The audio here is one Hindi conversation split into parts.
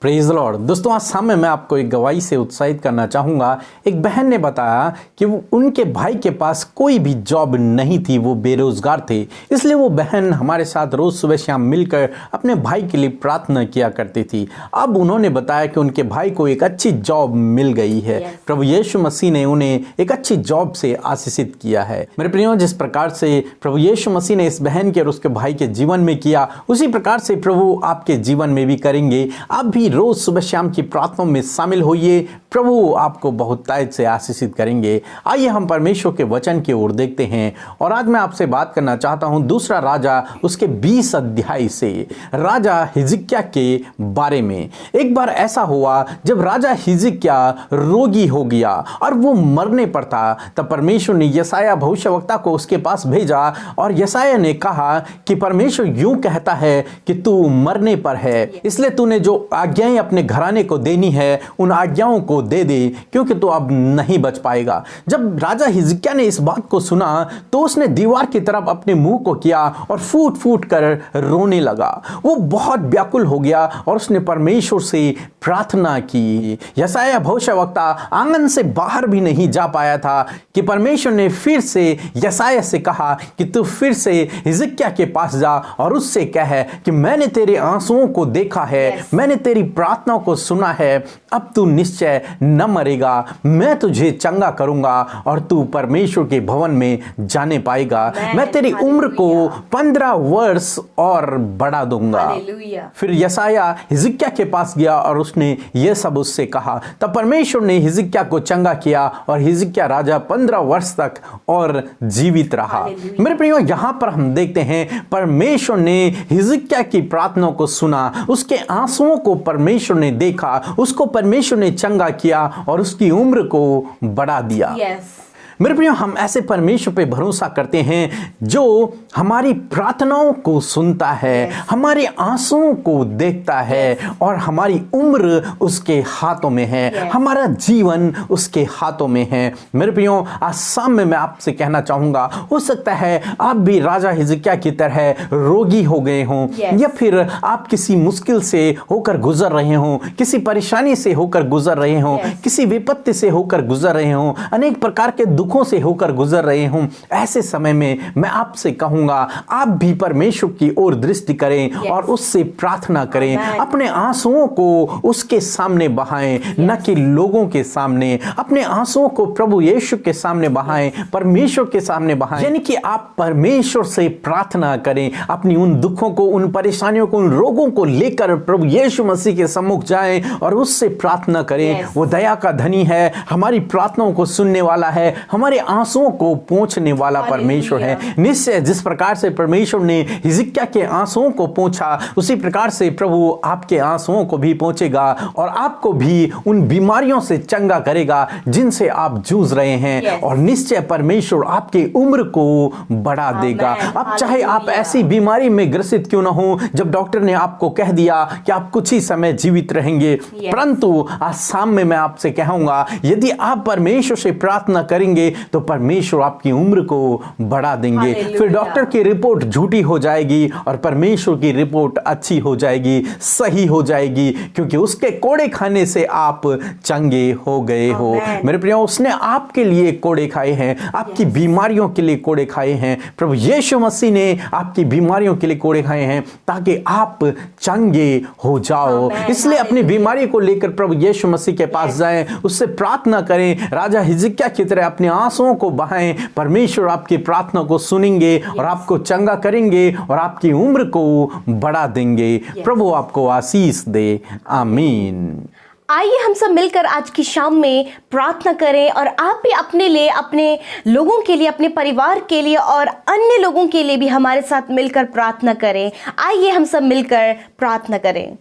Praise the Lord. दोस्तों, आज शाम में मैं आपको एक गवाही से उत्साहित करना चाहूँगा। एक बहन ने बताया कि उनके भाई के पास कोई भी जॉब नहीं थी, वो बेरोजगार थे। इसलिए वो बहन हमारे साथ रोज़ सुबह शाम मिलकर अपने भाई के लिए प्रार्थना किया करती थी। अब उन्होंने बताया कि उनके भाई को एक अच्छी जॉब मिल गई है। प्रभु यीशु मसीह ने उन्हें एक अच्छी जॉब से आशीषित किया है। मेरे प्रियो, जिस प्रकार से प्रभु यीशु मसीह ने इस बहन के और उसके भाई के जीवन में किया, उसी प्रकार से प्रभु आपके जीवन में भी करेंगे। आप भी रोज सुबह शाम की प्रार्थना में शामिल होइए, प्रभु आपको बहुत तायत से आशीषित करेंगे। आइए हम परमेश्वर के वचन की ओर देखते हैं। और आज मैं आपसे बात करना चाहता हूं दूसरा राजा उसके 20 अध्याय से, राजा हिजकिय्याह के बारे में। एक बार ऐसा हुआ जब राजा हिजकिय्याह रोगी हो गया और वो मरने पर था, तब परमेश्वर ने यशायाह भविष्यवक्ता को उसके पास भेजा और यशायाह ने कहा कि परमेश्वर यूं कहता है कि तू मरने पर है, इसलिए तूने जो आज्ञाएं अपने घराने को देनी है उन आज्ञाओं को दे दे, क्योंकि तो अब नहीं बच पाएगा। जब राजा हिजकिय्याह ने इस बात को सुना तो उसने दीवार की तरफ अपने मुंह को किया और फूट फूट कर रोने लगा। वो बहुत व्याकुल हो गया और उसने परमेश्वर से प्रार्थना की। यशायाह भविष्यवक्ता आंगन से बाहर भी नहीं जा पाया था कि परमेश्वर ने फिर से यशायाह से कहा कि तू फिर से हिजकिय्याह के पास जा और उससे कह कि मैंने तेरे आंसुओं को देखा है, मैंने तेरी प्रार्थना को सुना है, अब तू निश्चय न मरेगा, मैं तुझे चंगा करूंगा और तू परमेश्वर के भवन में जाने पाएगा। मैं तेरी उम्र को 15 वर्ष और बढ़ा दूंगा। फिर यशायाह हिजकिय्याह के पास गया और उसने ये सब उससे कहा। तब परमेश्वर ने हिजकिय्याह को चंगा किया और हिजकिय्याह राजा 15 वर्ष तक और जीवित रहा। मेरे प्रियो, यहां पर हम देखते हैं परमेश्वर ने हिजकिय्याह की प्रार्थना को सुना, उसके आंसुओं को परमेश्वर ने देखा, उसको परमेश्वर ने चंगा किया और उसकी उम्र को बढ़ा दिया। मेरे प्रियो, हम ऐसे परमेश्वर पे भरोसा करते हैं जो हमारी प्रार्थनाओं को सुनता है, हमारे आंसुओं को देखता है और हमारी उम्र उसके हाथों में है, हमारा जीवन उसके हाथों में है। मेरे प्रियो, आज शाम में मैं आपसे कहना चाहूंगा, हो सकता है आप भी राजा हिजकिय्याह की तरह रोगी हो गए हों, या फिर आप किसी मुश्किल से होकर गुजर रहे हों, किसी परेशानी से होकर गुजर रहे हों, किसी विपत्ति से होकर गुजर रहे हों, अनेक प्रकार के दुखों से होकर गुजर रहे हूं। ऐसे समय में मैं आपसे कहूंगा, आप भी परमेश्वर की ओर दृष्टि करें और उससे प्रार्थना करें। अपने आंसुओं को उसके सामने बहाएं, न कि लोगों के सामने। अपने आंसुओं को प्रभु यीशु के सामने बहाएं, परमेश्वर के सामने बहाएं। यानी कि आप परमेश्वर से प्रार्थना करें, अपनी उन दुखों को, उन परेशानियों को, उन रोगों को लेकर प्रभु यीशु मसीह के सम्मुख जाएं और उससे प्रार्थना करें। वो दया का धनी है, हमारी प्रार्थनाओं को सुनने वाला है, हमारे आंसुओं को पोंछने वाला परमेश्वर है। निश्चय जिस प्रकार से परमेश्वर ने हिजकिय्याह के आंसुओं को पोंछा, उसी प्रकार से प्रभु आपके आंसुओं को भी पोंछेगा और आपको भी उन बीमारियों से चंगा करेगा जिनसे आप जूझ रहे हैं। और निश्चय परमेश्वर आपकी उम्र को बढ़ा देगा। अब चाहे आप ऐसी बीमारी में ग्रसित क्यों ना हो जब डॉक्टर ने आपको कह दिया कि आप कुछ ही समय जीवित रहेंगे, परंतु आज शाम में मैं आपसे कहूंगा, यदि आप परमेश्वर से प्रार्थना करेंगे तो परमेश्वर आपकी उम्र को बढ़ा देंगे। फिर डॉक्टर की रिपोर्ट झूठी हो जाएगी और परमेश्वर की रिपोर्ट अच्छी हो जाएगी, सही हो जाएगी, क्योंकि उसके कोड़े खाने से आप चंगे हो गए हो। मेरे प्रियो, उसने आपके लिए कोड़े खाए हैं, आपकी बीमारियों के लिए कोड़े खाए हैं। प्रभु यीशु मसीह ने आपकी बीमारियों के लिए कोड़े खाए हैं ताकि आप चंगे हो जाओ। इसलिए अपनी बीमारी को लेकर प्रभु यीशु मसीह के पास जाएं, उससे प्रार्थना करें। राजा हिजकिय्याह की तरह अपने आंसुओं को बहाएं, परमेश्वर आपकी प्रार्थना को सुनेंगे और आपको चंगा करेंगे और आपकी उम्र को बढ़ा देंगे। प्रभु आपको आशीष दे। आमीन। आइए हम सब मिलकर आज की शाम में प्रार्थना करें और आप भी अपने लिए, अपने लोगों के लिए, अपने परिवार के लिए और अन्य लोगों के लिए भी हमारे साथ मिलकर प्रार्थना करें। आइए हम सब मिलकर प्रार्थना करें।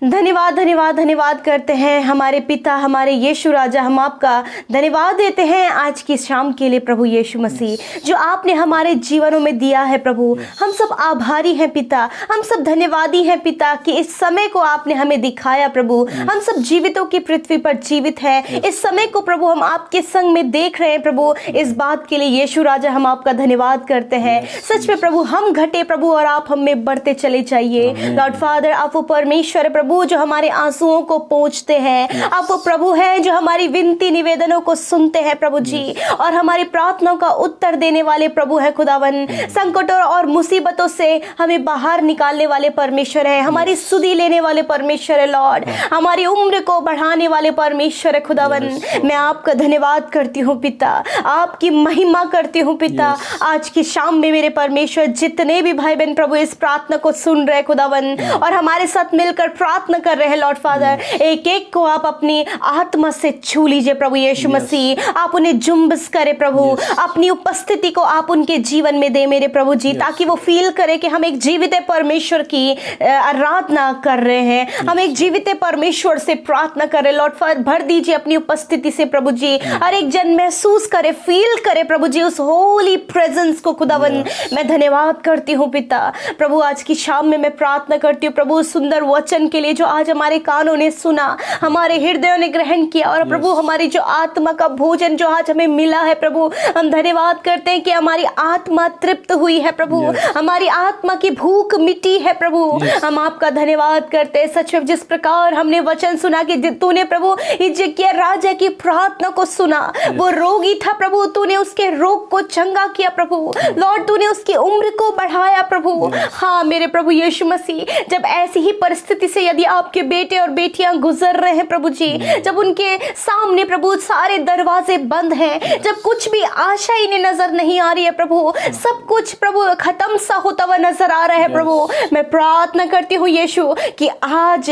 धन्यवाद धन्यवाद धन्यवाद करते हैं हमारे पिता, हमारे यीशु राजा। हम आपका धन्यवाद देते हैं आज की शाम के लिए प्रभु यीशु मसीह, जो आपने हमारे जीवनों में दिया है। प्रभु, हम सब आभारी हैं पिता, हम सब धन्यवादी हैं पिता कि इस समय को आपने हमें दिखाया। प्रभु, हम सब जीवितों की पृथ्वी पर जीवित हैं। इस समय को प्रभु हम आपके संग में देख रहे हैं। प्रभु, इस बात के लिए यीशु राजा हम आपका धन्यवाद करते हैं। सच में प्रभु, हम घटे प्रभु और आप हम में बढ़ते चले जाइए। गॉड फादर, आप वो परमेश्वर प्रभु प्रभु जो हमारे आंसुओं को पोंछते हैं, आप वो प्रभु हैं जो हमारी विनती निवेदनों को सुनते हैं प्रभु जी, और हमारी प्रार्थनाओं का उत्तर देने वाले प्रभु है खुदावन। संकटों और मुसीबतों से हमें बाहर निकालने वाले परमेश्वर है, हमारी सुधि लेने वाले परमेश्वर है लॉर्ड, हमारी उम्र को बढ़ाने वाले परमेश्वर है खुदावन। मैं आपका धन्यवाद करती हूँ पिता, आपकी महिमा करती हूँ पिता। आज की शाम में मेरे परमेश्वर जितने भी भाई बहन प्रभु इस प्रार्थना को सुन रहे खुदावन और हमारे साथ मिलकर प्रार्थना कर रहे हैं लॉर्ड फादर, एक एक को आप अपनी आत्मा से छू लीजिए प्रभु यीशु मसीह, आप उन्हें जुम्बस करे प्रभु, अपनी उपस्थिति को आप उनके जीवन में दे मेरे प्रभु जी, ताकि वो फील करे कि हम एक जीवित परमेश्वर की आराधना कर रहे हैं, हम एक जीवित परमेश्वर से प्रार्थना कर रहे हैं लॉर्ड फादर। भर दीजिए अपनी उपस्थिति से प्रभु जी, हर एक जन महसूस करे, फील करे प्रभु जी उस होली प्रेजेंस को खुदावन। मैं धन्यवाद करती हूँ पिता प्रभु, आज की शाम में मैं प्रार्थना करती हूँ प्रभु सुंदर वचन के लिए जो आज हमारे कानों ने सुना, हमारे हृदयों ने ग्रहण किया, और प्रभु हमारी जो आत्मा का भोजन जो आज हमें मिला है प्रभु, हम धन्यवाद करते हैं कि हमारी आत्मा तृप्त हुई है प्रभु, हमारी आत्मा की भूख मिटी है प्रभु। हम आपका धन्यवाद करते हैं सच में, जिस प्रकार हमने वचन सुना कि तूने प्रभु हिजकिय्याह राजा की प्रार्थना को सुना, वो रोगी था प्रभु, तूने उसके रोग को चंगा किया प्रभु लॉर्ड, तूने उसकी उम्र को बढ़ाया प्रभु। हाँ मेरे प्रभु यीशु मसीह, जब ऐसी ही परिस्थिति से यदि आपके बेटे और बेटियां गुजर रहे हैं प्रभु जी, जब उनके सामने प्रभु सारे दरवाजे बंद हैं, जब कुछ भी आशा इन्हें नजर नहीं आ रही है प्रभु, सब कुछ प्रभु खत्म सा होता हुआ नजर आ रहा है प्रभु, मैं प्रार्थना करती हूँ यीशु कि आज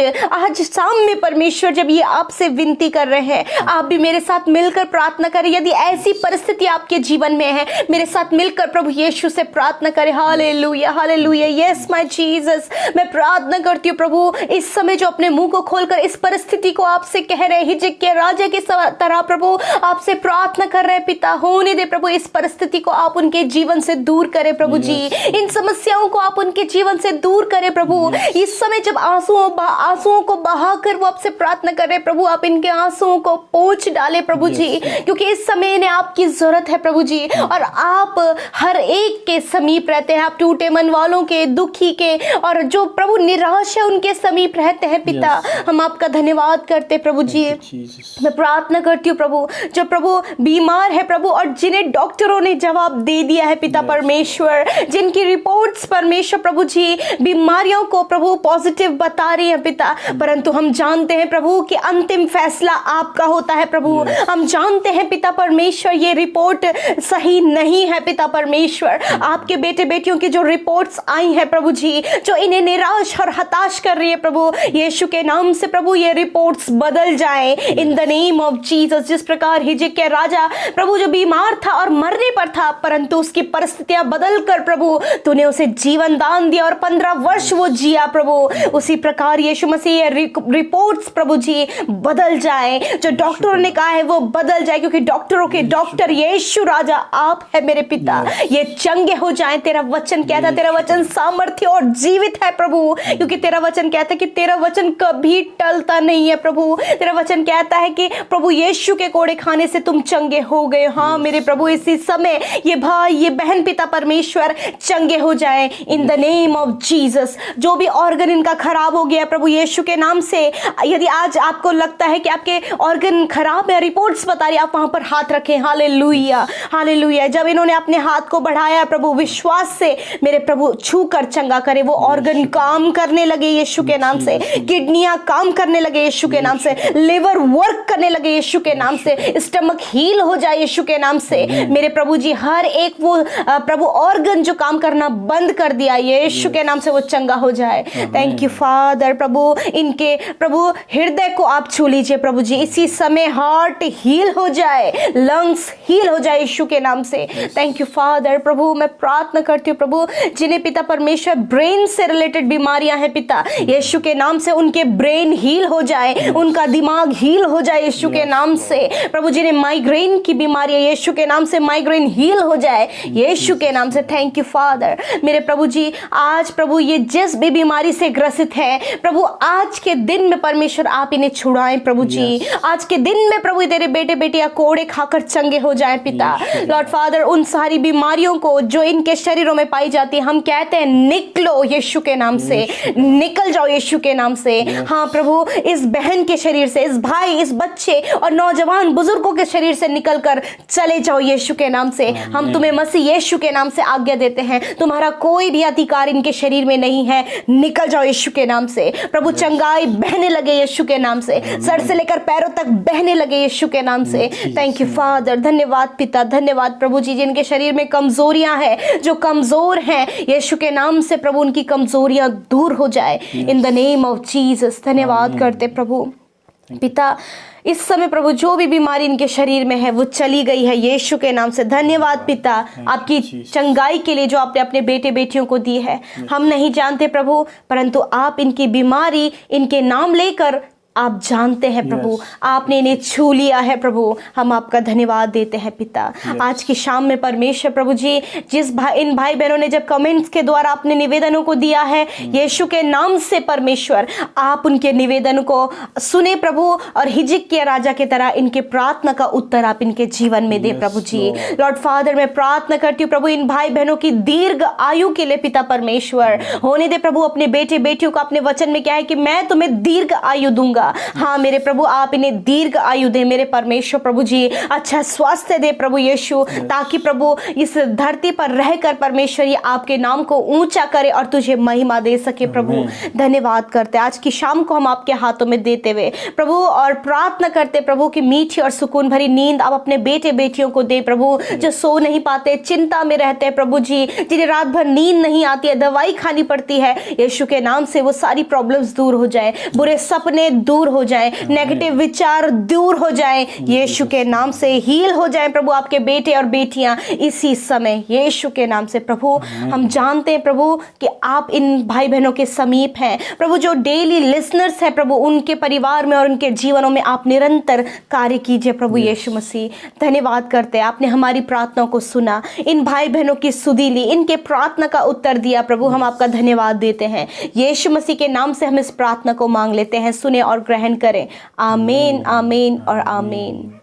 सामने परमेश्वर जब ये आपसे विनती कर रहे हैं, आप भी मेरे साथ मिलकर प्रार्थना करें। यदि ऐसी परिस्थिति आपके जीवन में है, मेरे साथ मिलकर प्रभु यीशु से प्रार्थना करें। Hallelujah hallelujah, yes my Jesus. मैं प्रार्थना करती हूँ प्रभु इस समय जो अपने मुंह को खोलकर इस परिस्थिति को आपसे कह रहे हैं, हिजकिय्याह राजा की तरह प्रभु आपसे प्रार्थना कर रहे हैं पिता, होने दे प्रभु इस परिस्थिति को आप उनके जीवन से दूर करें प्रभु जी, इन समस्याओं को आप उनके जीवन से दूर करें प्रभु। इस समय जब आंसुओं को बहाकर वो आपसे प्रार्थना कर रहे हैं प्रभु, आप इनके आंसुओं को पोंछ डाले प्रभु जी, क्योंकि इस समय इन्हें आपकी जरूरत है प्रभु जी, और आप हर एक के समीप रहते हैं, आप टूटे मन वालों के, दुखी के, और जो प्रभु निराश है उनके समीप रहते हैं पिता। हम आपका धन्यवाद करते प्रभु जी। मैं प्रार्थना करती हूँ प्रभु जो प्रभु बीमार है प्रभु, और जिन्हें डॉक्टरों ने जवाब दे दिया है पिता परमेश्वर, जिनकी रिपोर्ट्स परमेश्वर प्रभु जी बीमारियों को प्रभु पॉजिटिव बता रही है पिता, परंतु हम जानते हैं प्रभु कि अंतिम फैसला आपका होता है प्रभु। हम जानते हैं पिता परमेश्वर ये रिपोर्ट सही नहीं है पिता परमेश्वर, आपके बेटे बेटियों की जो रिपोर्ट्स आई है प्रभु जी, जो इन्हें निराश और हताश कर रही है प्रभु, यीशु के नाम से प्रभु ये रिपोर्ट्स बदल जाए in the name of Jesus. जिस प्रकार हिजकिय्याह राजा प्रभु जो बीमार था और मरने पर था, परंतु उसकी परिस्थितियां बदल कर प्रभु तूने उसे जीवन दान दिया और 15 वर्ष वो जिया प्रभु, उसी प्रकार यीशु मसीह रिपोर्ट्स प्रभु जी बदल जाए, जो डॉक्टरों ने कहा है वो बदल जाए, क्योंकि डॉक्टरों के डॉक्टर यीशु राजा आप है मेरे पिता। ये चंगे हो जाए, तेरा वचन कहता है, तेरा वचन सामर्थ्य और जीवित है प्रभु, क्योंकि तेरा वचन कहता है कि तेरा वचन कभी टलता नहीं है प्रभु। तेरा वचन कहता है कि प्रभु यीशु के कोड़े खाने से तुम चंगे हो गए। हाँ मेरे प्रभु इसी समय ये भाई ये बहन पिता परमेश्वर चंगे हो जाए in the name of Jesus. जो भी ऑर्गन इनका खराब हो गया प्रभु यीशु के नाम से, यदि आज आपको लगता है कि आपके ऑर्गन खराब है, रिपोर्ट्स बता रही, आप वहां पर हाथ रखें। Hallelujah hallelujah. जब इन्होंने अपने हाथ को बढ़ाया प्रभु विश्वास से, मेरे प्रभु छू कर चंगा करे, वो ऑर्गन काम करने लगे यीशु के नाम से, किडनियां काम करने लगे यीशु के नाम से, लिवर वर्क करने लगे यीशु के नाम से, स्टमक हील हो जाए यीशु के नाम से। मेरे प्रभु जी हर एक वो प्रभु ऑर्गन जो काम करना बंद कर दिया यीशु के नाम से वो चंगा हो जाए। थैंक यू फादर प्रभु, इनके प्रभु हृदय को आप छू लीजिए प्रभु जी, इसी समय हार्ट हील हो जाए, लंग्स हील हो जाए यीशु के नाम से। थैंक यू फादर प्रभु। मैं प्रार्थना करती हूँ प्रभु जिन्हें पिता परमेश्वर ब्रेन से रिलेटेड बीमारियां हैं पिता, यीशु के नाम से उनके ब्रेन हील हो जाए, उनका दिमाग हील हो जाए यीशु के नाम से। प्रभु जिन्हें माइग्रेन की बीमारी है यीशु के नाम से माइग्रेन हील हो जाए यीशु के नाम से। Thank you father. मेरे प्रभु जी आज प्रभु ये जिस भी बीमारी से ग्रसित है प्रभु, आज के दिन में परमेश्वर आप इन्हें छुड़ाएं प्रभु जी। आज के दिन में प्रभु तेरे बेटे बेटियां कोड़े खाकर चंगे हो जाएं पिता। लॉर्ड फादर उन सारी बीमारियों को जो इनके शरीरों में पाई जाती है, हम कहते हैं निकलो यीशु के नाम से, निकल जाओ यीशु के नाम से। हाँ प्रभु, इस बहन के शरीर से, इस भाई, इस बच्चे और नौजवान बुजुर्गों के शरीर से निकलकर चले जाओ यीशु के नाम से। हम तुम्हें मसीह यीशु के नाम से आज्ञा देते हैं, तुम्हारा कोई भी अधिकार इनके शरीर में नहीं है, निकल जाओ यीशु के नाम से। प्रभु चंगाई बहने लगे यीशु के नाम से, सर से लेकर पैरों तक बहने लगे यीशु के नाम से। थैंक यू फादर, धन्यवाद पिता, धन्यवाद प्रभु जी। जिनके शरीर में कमजोरियां हैं, जो कमजोर हैं, यीशु के नाम से प्रभु उनकी कमजोरियां दूर हो जाए in the name of Jesus. धन्यवाद करते प्रभु पिता, इस समय प्रभु जो भी बीमारी इनके शरीर में है वो चली गई है यीशु के नाम से। धन्यवाद पिता आपकी चंगाई के लिए जो आपने अपने बेटे बेटियों को दी है। हम नहीं जानते प्रभु, परंतु आप इनकी बीमारी, इनके नाम लेकर आप जानते हैं प्रभु, आपने इन्हें छू लिया है प्रभु। हम आपका धन्यवाद देते हैं पिता। आज की शाम में परमेश्वर प्रभु जी, जिस इन भाई बहनों ने जब कमेंट्स के द्वारा अपने निवेदनों को दिया है यीशु के नाम से, परमेश्वर आप उनके निवेदन को सुने प्रभु, और हिजकिय्याह राजा की तरह इनके प्रार्थना का उत्तर आप इनके जीवन में दे प्रभु जी। लॉर्ड फादर, मैं प्रार्थना करती हूँ प्रभु इन भाई बहनों की दीर्घ आयु के लिए पिता परमेश्वर। होने दे प्रभु अपने बेटे बेटियों का, अपने वचन में क्या है कि मैं तुम्हें दीर्घ आयु दूंगा। हाँ मेरे प्रभु, आप इन्हें दीर्घ आयु दे मेरे परमेश्वर प्रभु जी, अच्छा स्वास्थ्य दे प्रभु यीशु, ताकि प्रभु इस धरती पर रहकर परमेश्वर ये आपके नाम को ऊंचा करे और तुझे महिमा दे सके प्रभु। धन्यवाद करते आज की शाम को हम आपके हाथों में देते हुए प्रभु, और प्रार्थना करते प्रभु कि मीठी और सुकून भरी नींद आप अपने बेटे बेटियों को दे प्रभु, जो सो नहीं पाते, चिंता में रहते हैं प्रभु जी, जिन्हें रात भर नींद नहीं आती है, दवाई खानी पड़ती है, यीशु के नाम से वो सारी प्रॉब्लम्स दूर हो जाए, बुरे सपने दूर हो जाए, नेगेटिव विचार दूर हो जाए, यीशु के नाम से हील हो जाए प्रभु आपके बेटे और बेटियां इसी समय यीशु के नाम से। प्रभु हम जानते हैं प्रभु कि आप इन भाई बहनों के समीप हैं प्रभु, जो डेली लिसनर्स है प्रभु, उनके परिवार में और उनके जीवनों में आप निरंतर कार्य कीजिए प्रभु यीशु मसीह। धन्यवाद करते हैं, आपने हमारी प्रार्थनाओं को सुना, इन भाई बहनों की सुधी ली, इनके प्रार्थना का उत्तर दिया प्रभु, हम आपका धन्यवाद देते हैं। यीशु मसीह के नाम से हम इस प्रार्थना को मांग लेते हैं, सुने और ग्रहण करें। आमीन, आमीन और आमीन।